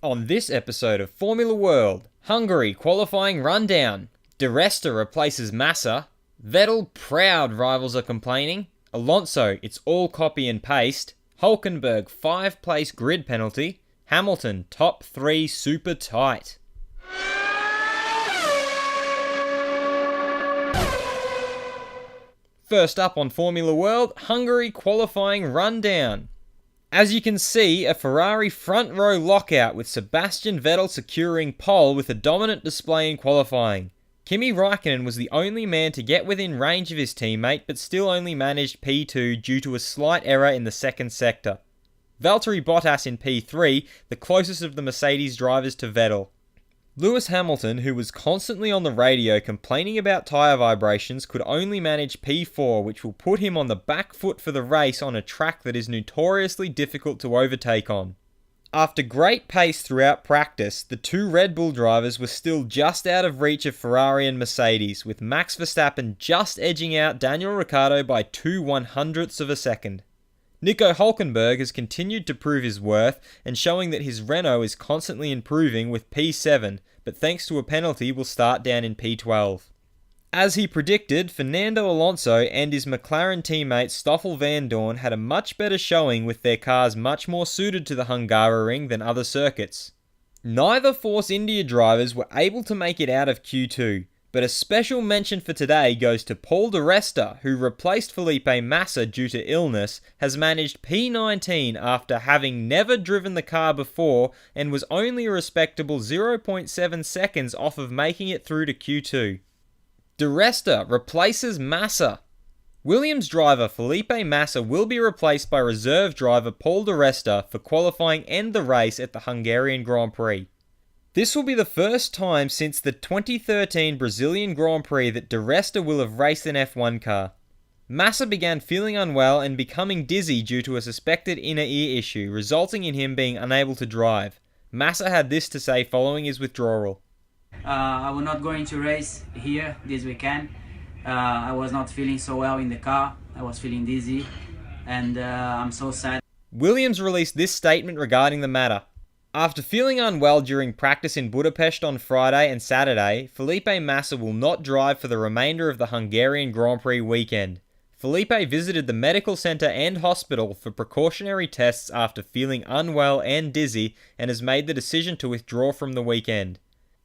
On this episode of Formula World, Hungary qualifying rundown. Resta replaces Massa. Vettel proud rivals are complaining. Alonso, it's all copy and paste. Hulkenberg 5-place grid penalty. Hamilton top 3 super tight. First up on Formula World, Hungary qualifying rundown. As you can see, a Ferrari front row lockout with Sebastian Vettel securing pole with a dominant display in qualifying. Kimi Raikkonen was the only man to get within range of his teammate, but still only managed P2 due to a slight error in the second sector. Valtteri Bottas in P3, the closest of the Mercedes drivers to Vettel. Lewis Hamilton, who was constantly on the radio complaining about tyre vibrations, could only manage P4, which will put him on the back foot for the race on a track that is notoriously difficult to overtake on. After great pace throughout practice, the two Red Bull drivers were still just out of reach of Ferrari and Mercedes, with Max Verstappen just edging out Daniel Ricciardo by 2/100ths of a second. Nico Hulkenberg has continued to prove his worth and showing that his Renault is constantly improving with P7, but thanks to a penalty will start down in P12. As he predicted, Fernando Alonso and his McLaren teammate Stoffel Vandoorne had a much better showing with their cars much more suited to the Hungaroring than other circuits. Neither Force India drivers were able to make it out of Q2, but a special mention for today goes to Paul di Resta, who replaced Felipe Massa due to illness, has managed P19 after having never driven the car before and was only a respectable 0.7 seconds off of making it through to Q2. Di Resta replaces Massa. Williams driver Felipe Massa will be replaced by reserve driver Paul di Resta for qualifying and the race at the Hungarian Grand Prix. This will be the first time since the 2013 Brazilian Grand Prix that Di Resta will have raced an F1 car. Massa began feeling unwell and becoming dizzy due to a suspected inner ear issue, resulting in him being unable to drive. Massa had this to say following his withdrawal. I was not going to race here this weekend. I was not feeling so well in the car. I was feeling dizzy and I'm so sad. Williams released this statement regarding the matter. After feeling unwell during practice in Budapest on Friday and Saturday, Felipe Massa will not drive for the remainder of the Hungarian Grand Prix weekend. Felipe visited the medical centre and hospital for precautionary tests after feeling unwell and dizzy and has made the decision to withdraw from the weekend.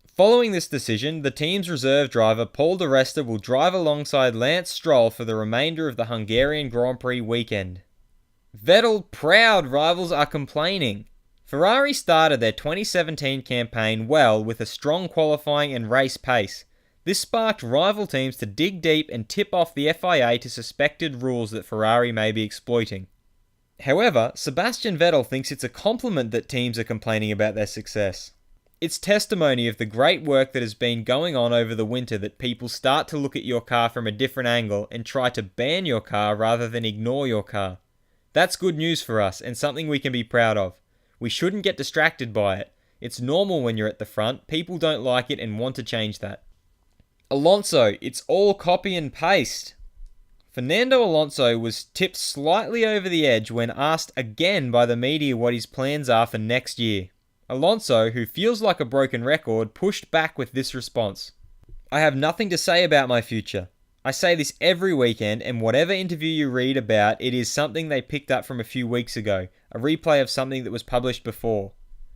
Following this decision, the team's reserve driver Paul di Resta will drive alongside Lance Stroll for the remainder of the Hungarian Grand Prix weekend. Vettel proud rivals are complaining. Ferrari started their 2017 campaign well with a strong qualifying and race pace. This sparked rival teams to dig deep and tip off the FIA to suspected rules that Ferrari may be exploiting. However, Sebastian Vettel thinks it's a compliment that teams are complaining about their success. It's testimony of the great work that has been going on over the winter that people start to look at your car from a different angle and try to ban your car rather than ignore your car. That's good news for us and something we can be proud of. We shouldn't get distracted by it. It's normal when you're at the front. People don't like it and want to change that. Alonso, it's all copy and paste. Fernando Alonso was tipped slightly over the edge when asked again by the media what his plans are for next year. Alonso, who feels like a broken record, pushed back with this response. I have nothing to say about my future. I say this every weekend, and whatever interview you read about, it is something they picked up from a few weeks ago, a replay of something that was published before.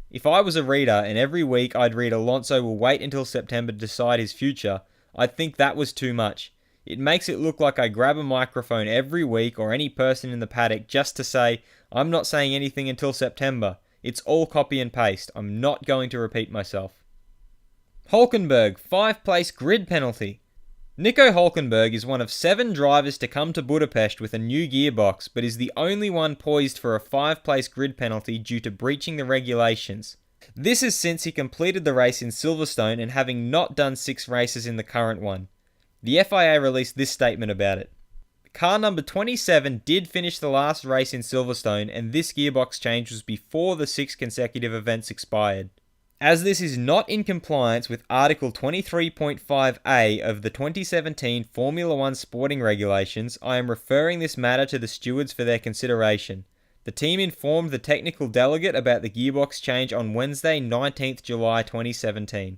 If I was a reader, and every week I'd read Alonso will wait until September to decide his future, I'd think that was too much. It makes it look like I grab a microphone every week or any person in the paddock just to say, I'm not saying anything until September. It's all copy and paste. I'm not going to repeat myself. Hulkenberg, 5-place grid penalty. Nico Hulkenberg is one of 7 drivers to come to Budapest with a new gearbox, but is the only one poised for a 5-place grid penalty due to breaching the regulations. This is since he completed the race in Silverstone and having not done 6 races in the current one. The FIA released this statement about it. Car number 27 did finish the last race in Silverstone, and this gearbox change was before the 6 consecutive events expired. As this is not in compliance with Article 23.5A of the 2017 Formula 1 sporting regulations, I am referring this matter to the stewards for their consideration. The team informed the technical delegate about the gearbox change on Wednesday, 19th July 2017.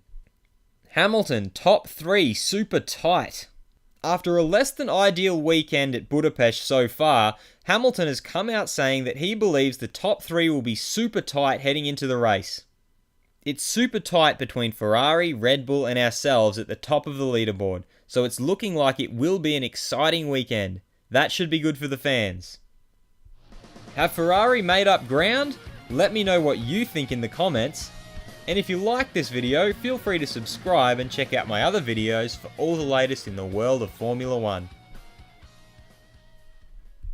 Hamilton, top 3, super tight. After a less than ideal weekend at Budapest so far, Hamilton has come out saying that he believes the top 3 will be super tight heading into the race. It's super tight between Ferrari, Red Bull and ourselves at the top of the leaderboard, so it's looking like it will be an exciting weekend. That should be good for the fans. Have Ferrari made up ground? Let me know what you think in the comments. And if you like this video, feel free to subscribe and check out my other videos for all the latest in the world of Formula 1.